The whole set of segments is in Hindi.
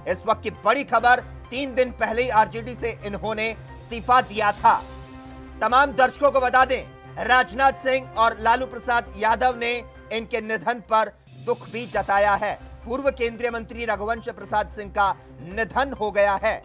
इस वक्त की बड़ी खबर, 3 दिन पहले ही आरजेडी से इन्होंने इस्तीफा दिया था। तमाम दर्शकों को बता दें, राजनाथ सिंह और लालू प्रसाद यादव ने इनके निधन पर दुख भी जताया है। पूर्व केंद्रीय मंत्री रघुवंश प्रसाद सिंह का निधन हो गया है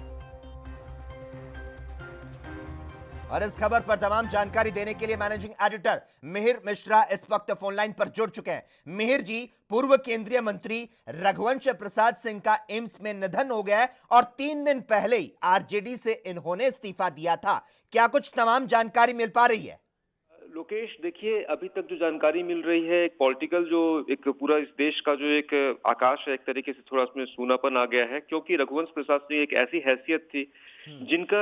और इस खबर पर तमाम जानकारी देने के लिए मैनेजिंग एडिटर मिहिर मिश्रा इस वक्त फोन लाइन पर जुड़ चुके हैं। मिहिर जी, पूर्व केंद्रीय मंत्री रघुवंश प्रसाद सिंह का एम्स में निधन हो गया है और 3 दिन पहले ही आरजेडी से इन्होंने इस्तीफा दिया था। क्या कुछ तमाम जानकारी मिल पा रही है? लोकेश, देखिए, अभी तक जो जानकारी मिल रही है, एक पॉलिटिकल जो एक पूरा इस देश का जो एक आकाश है, एक तरीके से थोड़ा उसमें सूनापन आ गया है, क्योंकि रघुवंश प्रसाद सिंह एक ऐसी हैसियत थी जिनका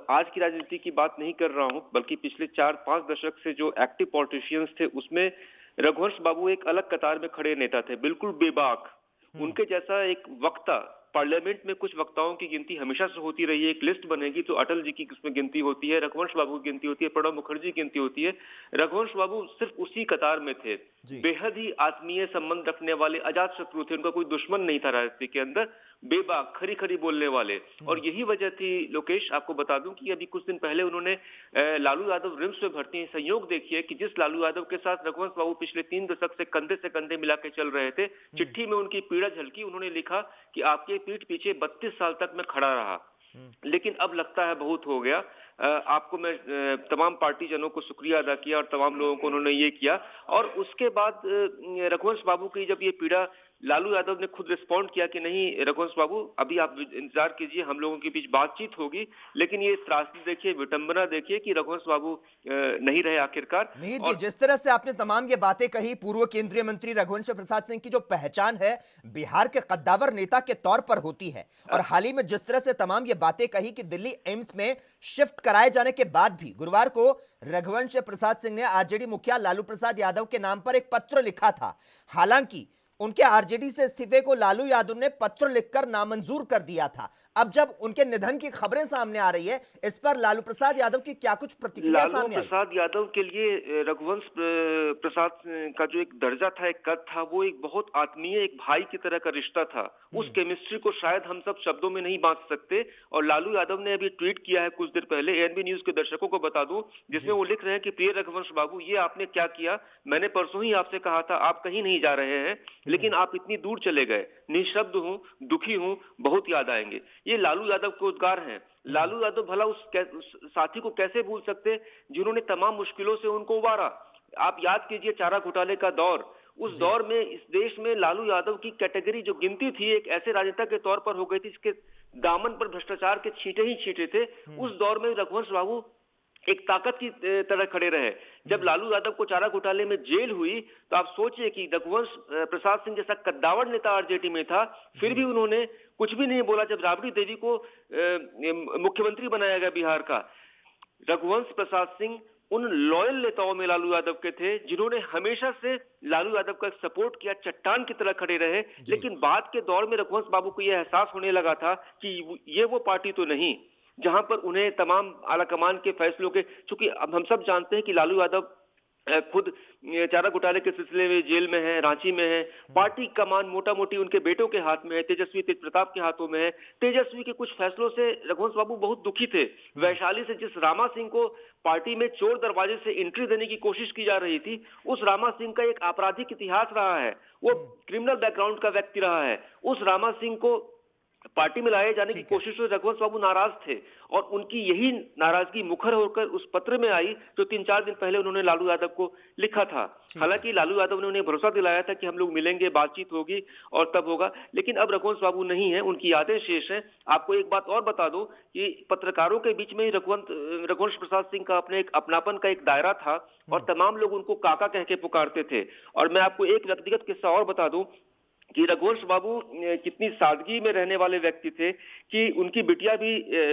आज की राजनीति की बात नहीं कर रहा हूं, बल्कि पिछले 4-5 दशक से जो एक्टिव पॉलिटिशियंस थे उसमें रघुवंश बाबू एक अलग कतार में खड़े नेता थे, बिल्कुल बेबाक। उनके जैसा एक वक्ता, पार्लियामेंट में कुछ वक्ताओं की गिनती हमेशा से होती रही है। एक लिस्ट बनेगी तो अटल जी की उसमें गिनती होती है, रघुवंश बाबू की गिनती होती है, प्रणब मुखर्जी की गिनती होती है। रघुवंश बाबू सिर्फ उसी कतार में थे। बेहद ही आत्मीय संबंध रखने वाले, अजात शत्रु थे, उनका कोई दुश्मन नहीं था राजनीति के अंदर, बेबाक, खरी खरी बोलने वाले। और यही वजह थी लोकेश, आपको बता दूं कि अभी कुछ दिन पहले उन्होंने लालू यादव रिम्स में भर्ती हैं। संयोग देखिए कि जिस लालू यादव के साथ रघुवंश बाबू पिछले 3 दशक से कंधे मिला के चल रहे थे, चिट्ठी में उनकी पीड़ा झलकी। उन्होंने लिखा कि आपके पीठ पीछे 32 साल तक मैं खड़ा रहा, लेकिन अब लगता है बहुत हो गया। आपको मैं तमाम पार्टी जनों को शुक्रिया अदा किया और तमाम लोगों को उन्होंने ये किया। और उसके बाद रघुवंश बाबू की जब ये पीड़ा, लालू यादव ने खुद रिस्पॉन्ड किया कि नहीं रघुवंश बाबू, अभी आप इंतजार कीजिए, हम लोगों के बीच बातचीत होगी। लेकिन ये त्रासदी देखिए, विडंबना देखिए कि रघुवंश बाबू नहीं रहे आखिरकार। मिहिर जी, जिस तरह से आपने तमाम ये बातें कही, पूर्व केंद्रीय मंत्री रघुवंश प्रसाद सिंह की जो पहचान है बिहार के कद्दावर नेता के तौर पर होती है, और हाल ही में जिस तरह से तमाम ये बातें कही कि दिल्ली एम्स में शिफ्ट कराए जाने के बाद भी गुरुवार को रघुवंश प्रसाद सिंह ने आरजेडी मुखिया लालू प्रसाद यादव के नाम पर एक पत्र लिखा था। हालांकि उनके आरजेडी से इस्तीफे को लालू यादव ने पत्र लिखकर नामंजूर कर दिया था। अब जब उनके निधन की खबरें सामने आ रही है, इस पर लालू प्रसाद यादव की क्या कुछ प्रतिक्रिया सामने आई? लालू प्रसाद यादव के लिए रघुवंश प्रसाद का जो एक दर्जा था, एक कद था, वो एक बहुत आत्मीय, एक भाई की तरह का रिश्ता था। उस केमिस्ट्री को शायद हम सब शब्दों में नहीं बांट सकते। और लालू यादव ने अभी ट्वीट किया है कुछ देर पहले, एएनबी न्यूज के दर्शकों को बता दूं, जिसमें वो लिख रहे हैं कि प्रिय रघुवंश बाबू, ये आपने क्या किया? मैंने परसों ही आपसे कहा था आप कहीं नहीं जा रहे हैं, लेकिन आप इतनी दूर चले गए। निःशब्द हूं, दुखी हूं, बहुत याद आएंगे। ये लालू यादव के उद्गार हैं। लालू यादव भला उस साथी को कैसे भूल सकते जिन्होंने तमाम मुश्किलों से उनको उबारा। आप याद कीजिए चारा घोटाले का दौर, उस दौर में इस देश में लालू यादव की कैटेगरी जो गिनती थी एक ऐसे राजनेता के तौर पर हो गई थी जिसके दामन पर भ्रष्टाचार के छींटे ही छींटे थे। उस दौर में रघुवंश बाबू एक ताकत की तरह खड़े रहे। जब लालू यादव को चारा घोटाले में जेल हुई, तो आप सोचिए कि रघुवंश प्रसाद सिंह जैसा कद्दावर नेता आरजेडी में था, फिर भी उन्होंने कुछ भी नहीं बोला जब राबड़ी देवी को मुख्यमंत्री बनाया गया बिहार का। रघुवंश प्रसाद सिंह उन लॉयल नेताओं में लालू यादव के थे जिन्होंने हमेशा से लालू यादव का सपोर्ट किया, चट्टान की तरह खड़े रहे। लेकिन बाद के दौर में रघुवंश बाबू को यह एहसास होने लगा था कि ये वो पार्टी तो नहीं जहां पर उन्हें तमाम आलाकमान के फैसलों के, चूंकि अब हम सब जानते हैं कि लालू यादव खुद चारा घोटाले के सिलसिले में जेल में है, रांची में है। पार्टी कमान मोटा मोटी उनके बेटों के हाथ में है, तेज प्रताप के हाथों में है। तेजस्वी के कुछ फैसलों से रघुवंश बाबू बहुत दुखी थे। वैशाली से जिस रामा सिंह को पार्टी में चोर दरवाजे से एंट्री देने की कोशिश की जा रही थी, उस रामा सिंह का एक आपराधिक इतिहास रहा है, वो क्रिमिनल बैकग्राउंड का व्यक्ति रहा है। उस रामा सिंह को पार्टी में लाए जाने की कोशिश में रघुवंश बाबू नाराज थे और उनकी यही नाराजगी मुखर होकर उस पत्र में आई जो 3-4 दिन पहले उन्होंने लालू यादव को लिखा था। हालांकि लालू यादव ने उन्हें भरोसा दिलाया था कि हम लोग मिलेंगे, बातचीत होगी और तब होगा, लेकिन अब रघुवंश बाबू नहीं है, उनकी यादें शेष हैं। आपको एक बात और बता दूं कि पत्रकारों के बीच में ही रघुवंश प्रसाद सिंह का अपने एक अपनापन का एक दायरा था और तमाम लोग उनको काका कह के पुकारते थे। और मैं आपको एक व्यक्तिगत किस्सा और बता दूं कि रघुवंश बाबू कितनी सादगी में रहने वाले व्यक्ति थे कि उनकी बिटिया भी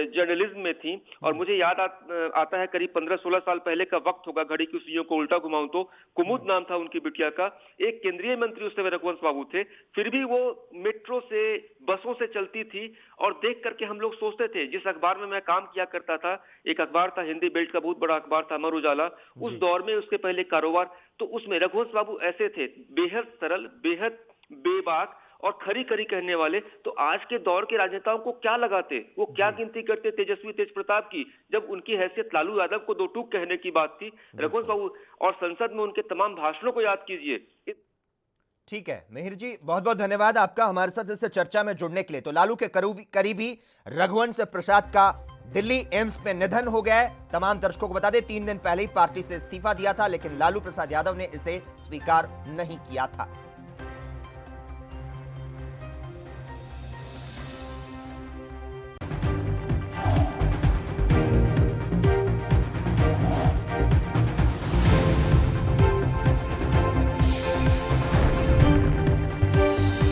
जर्नलिज्म में थी। और मुझे याद आता है करीब 15-16 साल पहले का वक्त होगा, घड़ी की सुइयों को उल्टा घुमाऊं तो, कुमुद नाम था उनकी बिटिया का। एक केंद्रीय मंत्री उस समय रघुवंश बाबू थे, फिर भी वो मेट्रो से, बसों से चलती थी। और देख करके हम लोग सोचते थे, जिस अखबार में मैं काम किया करता था, एक अखबार था हिंदी बेल्ट का, बहुत बड़ा अखबार था, अमर उजाला, उस दौर में उसके पहले कारोबार, तो उसमें रघुवंश बाबू ऐसे थे, बेहद सरल, बेहद बेबाक और खरी खरी कहने वाले, तो आज के दौर के राजनेताओं को क्या लगाते, वो क्या गिनती करते तेजस्वी तेज प्रताप की, जब उनकी हैसियत लालू यादव को दो टूक कहने की बात थी। रघुवंश बाबू, और संसद में उनके तमाम भाषणों को याद कीजिए। ठीक है मिहिर जी, बहुत बहुत धन्यवाद आपका हमारे साथ इस चर्चा में जुड़ने के लिए। तो लालू के करीबी रघुवंश प्रसाद का दिल्ली एम्स में निधन हो गया है। तमाम दर्शकों को बता दें 3 दिन पहले ही पार्टी से इस्तीफा दिया था, लेकिन लालू प्रसाद यादव ने इसे स्वीकार नहीं किया था।